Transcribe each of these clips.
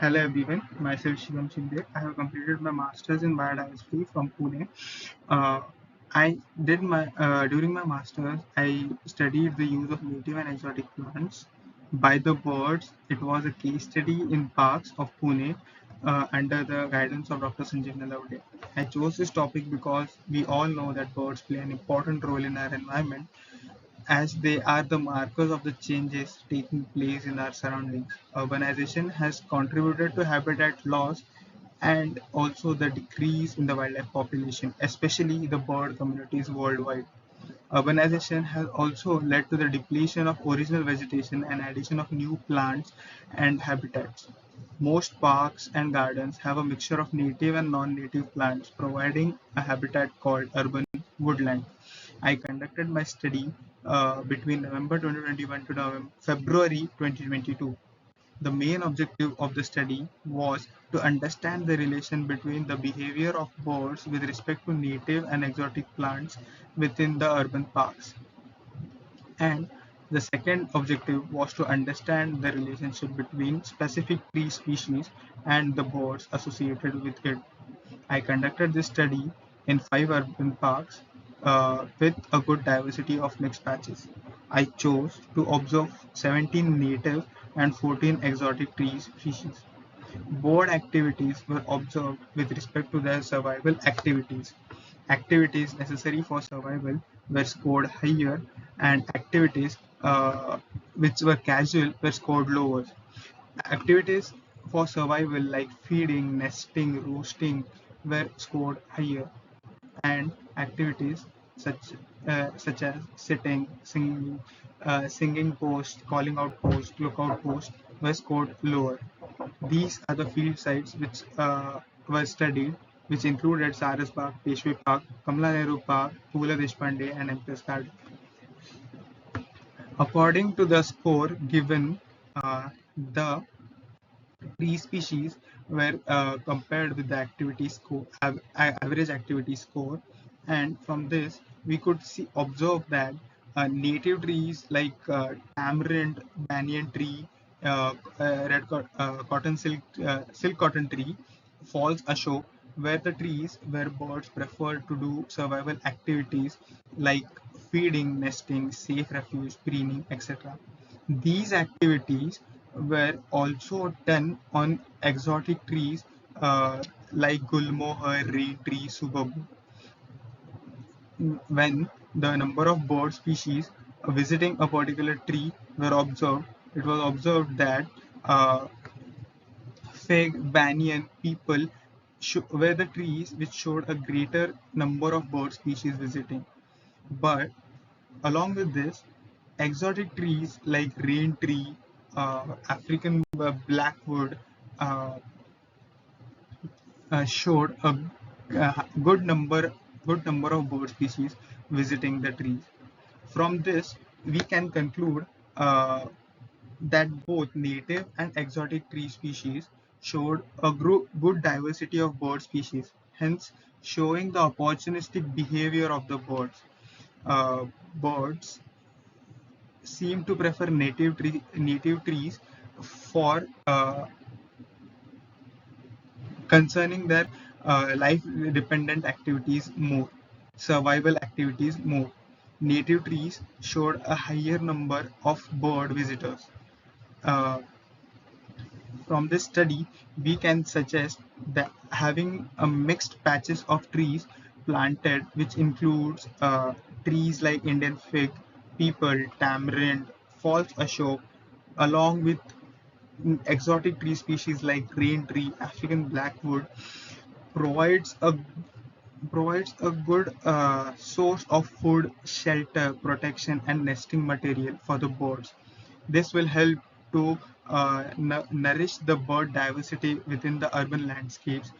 Hello everyone, myself Shivam Shi. I have completed my masters in biodiversity from Pune. Uh, I did my during my masters I studied the use of native and exotic plants by the birds. It was a case study in parks of Pune under the guidance of Dr. Sanjeev Nalavade. I chose this topic because we all know that birds play an important role in our environment as they are the markers of the changes taking place in our surroundings. Urbanization has contributed to habitat loss and also the decrease in the wildlife population, especially the bird communities worldwide. Urbanization has also led to the depletion of original vegetation and addition of new plants and habitats. Most parks and gardens have a mixture of native and non-native plants, providing a habitat called urban woodland. I conducted my study between November 2021 to February 2022. The main objective of the study was to understand the relation between the behavior of birds with respect to native and exotic plants within the urban parks. And the second objective was to understand the relationship between specific tree species and the birds associated with it. I conducted this study in 5 urban parks with a good diversity of mixed patches. I chose to observe 17 native and 14 exotic tree species. Board activities were observed with respect to their survival activities. Activities necessary for survival were scored higher, and activities which were casual were scored lower. Activities for survival like feeding, nesting, roosting were scored higher, and activities such as sitting, singing post, calling out post, lookout post were scored lower. These are the field sites which were studied, which included Sarasbagh, Peshwe Park, Kamala Nehru Park, Pula Deshpande, and Empress Garden. According to the score given, the tree species were compared with the activity score, average activity score, and from this we could observe that native trees like tamarind, banyan tree, cotton silk cotton tree, false ashok, were the trees where birds prefer to do survival activities like feeding, nesting, safe refuge, preening, etc. These activities were also done on exotic trees like gulmohar, reed tree, subabu. When the number of bird species visiting a particular tree were observed, it was observed that uh, fig, banyan, people were the trees which showed a greater number of bird species visiting. But along with this, exotic trees like rain tree, African blackwood uh, showed a good number of bird species visiting the trees. From this, we can conclude that both native and exotic tree species showed a good diversity of bird species, hence showing the opportunistic behavior of the birds. Birds seem to prefer native trees for concerning their life dependent activities more, survival activities more. Native trees showed a higher number of bird visitors. Uh, from this study, we can suggest that having a mixed patches of trees planted, which includes trees like Indian fig, peepal, tamarind, false ashok, along with exotic tree species like rain tree, African blackwood, provides a good source of food, shelter, protection, and nesting material for the birds. This will help to nourish the bird diversity within the urban landscapes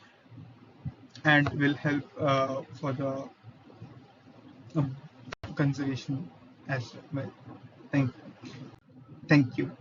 and will help for the conservation as well. Thank you.